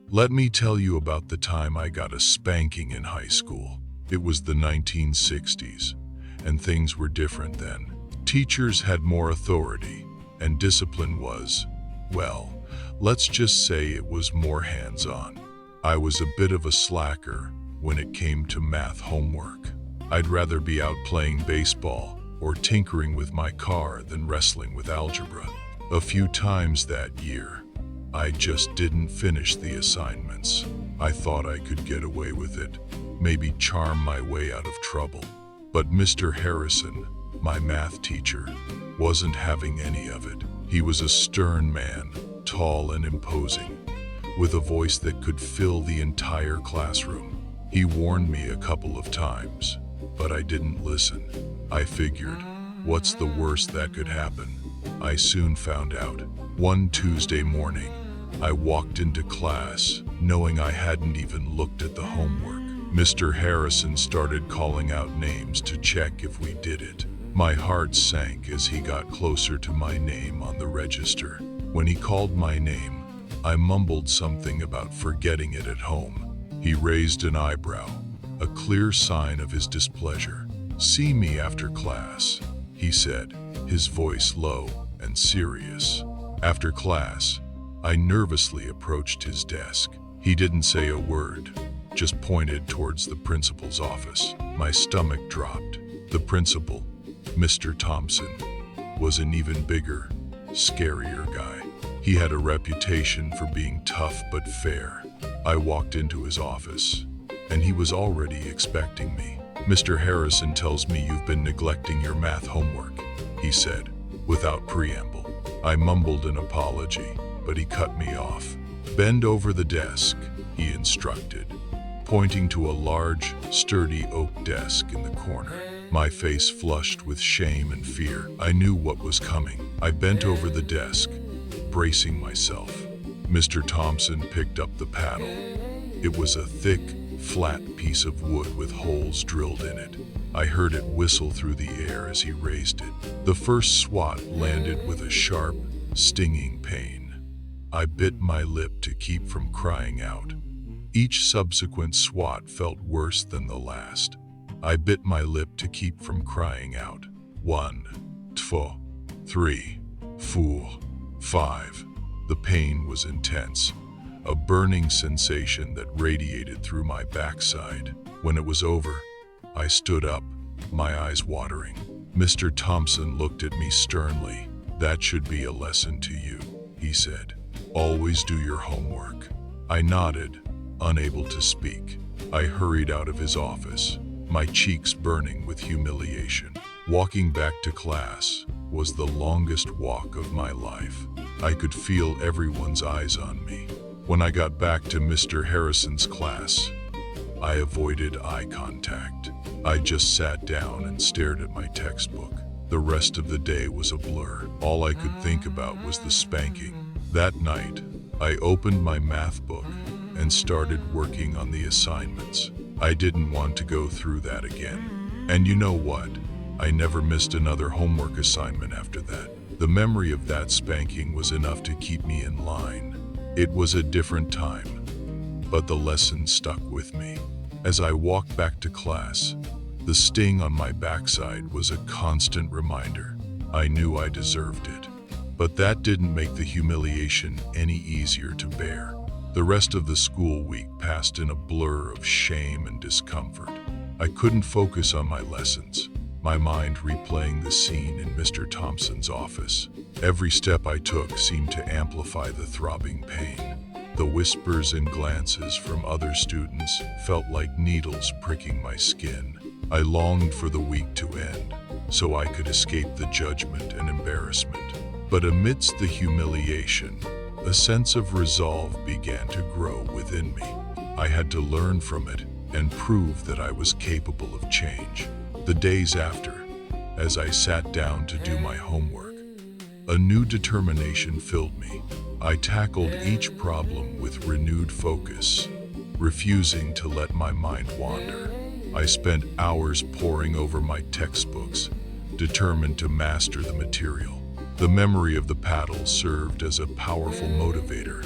Let me tell you about the time I got a spanking in high school. It was the 1960s, and things were different then. Teachers had more authority, and discipline was, well, let's just say it was more hands-on. I was a bit of a slacker when it came to math homework. I'd rather be out playing baseball or tinkering with my car than wrestling with algebra. A few times that year, I just didn't finish the assignments. I thought I could get away with it, maybe charm my way out of trouble. But Mr. Harrison, my math teacher, wasn't having any of it. He was a stern man, tall and imposing, with a voice that could fill the entire classroom. He warned me a couple of times, but I didn't listen. I figured, what's the worst that could happen? I soon found out. One Tuesday morning, I walked into class, knowing I hadn't even looked at the homework. Mr. Harrison started calling out names to check if we did it. My heart sank as he got closer to my name on the register. When he called my name, I mumbled something about forgetting it at home. He raised an eyebrow, a clear sign of his displeasure. "See me after class," he said, his voice low and serious. After class, I nervously approached his desk. He didn't say a word, just pointed towards the principal's office. My stomach dropped. The principal, Mr. Thompson, was an even bigger, scarier guy. He had a reputation for being tough but fair. I walked into his office, and he was already expecting me. "Mr. Harrison tells me you've been neglecting your math homework," he said, without preamble. I mumbled an apology, but he cut me off. "Bend over the desk," he instructed, pointing to a large, sturdy oak desk in the corner. My face flushed with shame and fear. I knew what was coming. I bent over the desk, bracing myself. Mr. Thompson picked up the paddle. It was a thick, flat piece of wood with holes drilled in it. I heard it whistle through the air as he raised it. The first swat landed with a sharp, stinging pain. I bit my lip to keep from crying out. Each subsequent swat felt worse than the last. I bit my lip to keep from crying out. 1, 2, 3, 4, 5. The pain was intense, a burning sensation that radiated through my backside. When it was over, I stood up, my eyes watering. Mr. Thompson looked at me sternly. "That should be a lesson to you," he said. "Always do your homework." I nodded, unable to speak. I hurried out of his office, my cheeks burning with humiliation. Walking back to class was the longest walk of my life. I could feel everyone's eyes on me. When I got back to Mr. Harrison's class, I avoided eye contact. I just sat down and stared at my textbook. The rest of the day was a blur. All I could think about was the spanking. That night, I opened my math book and started working on the assignments. I didn't want to go through that again. And you know what? I never missed another homework assignment after that. The memory of that spanking was enough to keep me in line. It was a different time, but the lesson stuck with me. As I walked back to class, the sting on my backside was a constant reminder. I knew I deserved it, but that didn't make the humiliation any easier to bear. The rest of the school week passed in a blur of shame and discomfort. I couldn't focus on my lessons, my mind replaying the scene in Mr. Thompson's office. Every step I took seemed to amplify the throbbing pain. The whispers and glances from other students felt like needles pricking my skin. I longed for the week to end, so I could escape the judgment and embarrassment. But amidst the humiliation, a sense of resolve began to grow within me. I had to learn from it and prove that I was capable of change. The days after, as I sat down to do my homework, a new determination filled me. I tackled each problem with renewed focus, refusing to let my mind wander. I spent hours poring over my textbooks, determined to master the material. The memory of the paddle served as a powerful motivator.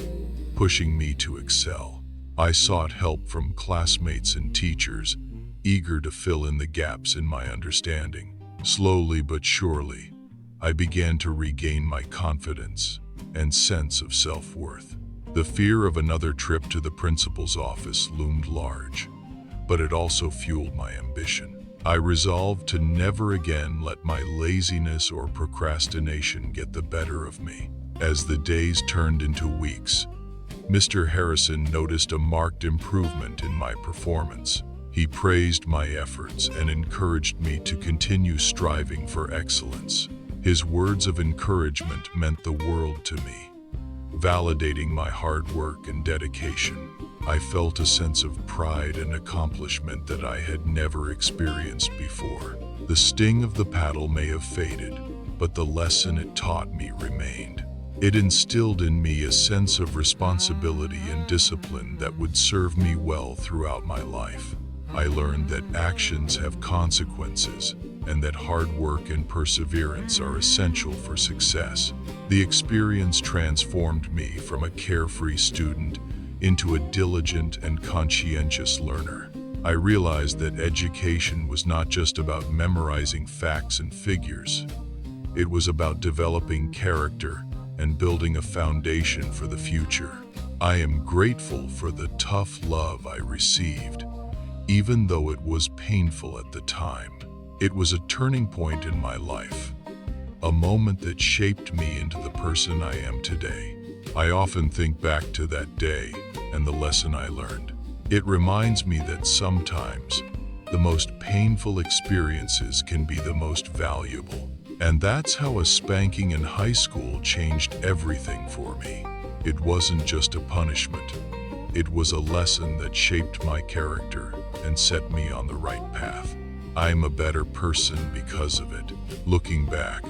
pushing me to excel. I sought help from classmates and teachers, eager to fill in the gaps in my understanding. Slowly but surely, I began to regain my confidence and sense of self-worth. The fear of another trip to the principal's office loomed large, but it also fueled my ambition. I resolved to never again let my laziness or procrastination get the better of me. As the days turned into weeks, Mr. Harrison noticed a marked improvement in my performance. He praised my efforts and encouraged me to continue striving for excellence. His words of encouragement meant the world to me, validating my hard work and dedication. I felt a sense of pride and accomplishment that I had never experienced before. The sting of the paddle may have faded, but the lesson it taught me remained. It instilled in me a sense of responsibility and discipline that would serve me well throughout my life. I learned that actions have consequences and that hard work and perseverance are essential for success. The experience transformed me from a carefree student into a diligent and conscientious learner. I realized that education was not just about memorizing facts and figures. It was about developing character and building a foundation for the future. I am grateful for the tough love I received, even though it was painful at the time. It was a turning point in my life, a moment that shaped me into the person I am today. I often think back to that day and the lesson I learned. It reminds me that sometimes the most painful experiences can be the most valuable. And that's how a spanking in high school changed everything for me. It wasn't just a punishment. It was a lesson that shaped my character and set me on the right path. I'm a better person because of it. Looking back,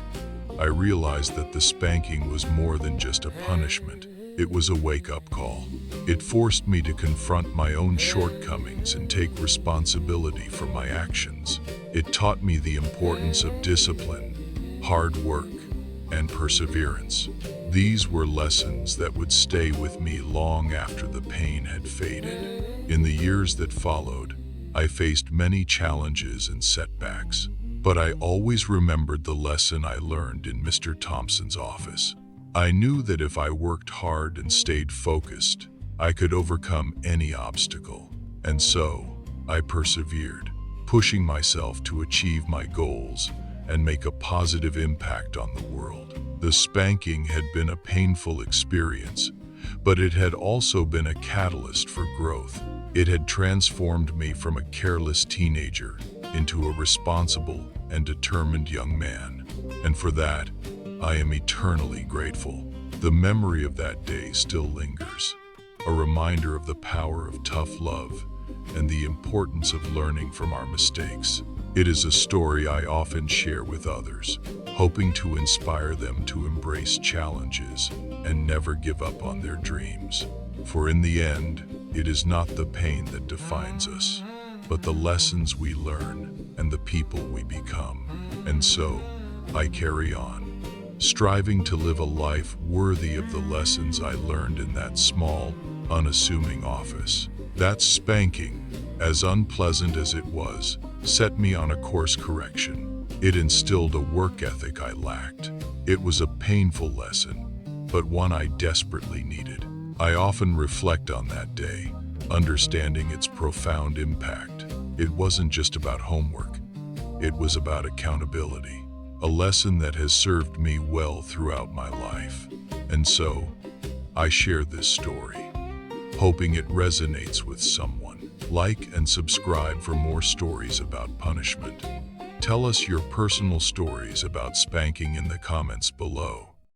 I realized that the spanking was more than just a punishment. It was a wake-up call. It forced me to confront my own shortcomings and take responsibility for my actions. It taught me the importance of discipline, hard work, and perseverance. These were lessons that would stay with me long after the pain had faded. In the years that followed, I faced many challenges and setbacks, but I always remembered the lesson I learned in Mr. Thompson's office. I knew that if I worked hard and stayed focused, I could overcome any obstacle. And so, I persevered, pushing myself to achieve my goals and make a positive impact on the world. The spanking had been a painful experience, but it had also been a catalyst for growth. It had transformed me from a careless teenager into a responsible and determined young man. And for that, I am eternally grateful. The memory of that day still lingers, a reminder of the power of tough love and the importance of learning from our mistakes. It is a story I often share with others, hoping to inspire them to embrace challenges and never give up on their dreams. For in the end, it is not the pain that defines us, but the lessons we learn and the people we become. And so, I carry on, striving to live a life worthy of the lessons I learned in that small, unassuming office. That spanking, as unpleasant as it was, set me on a course correction. It instilled a work ethic I lacked. It was a painful lesson, but one I desperately needed. I often reflect on that day, understanding its profound impact. It wasn't just about homework. It was about accountability, a lesson that has served me well throughout my life. And so, I share this story, hoping it resonates with someone. Like and subscribe for more stories about punishment. Tell us your personal stories about spanking in the comments below.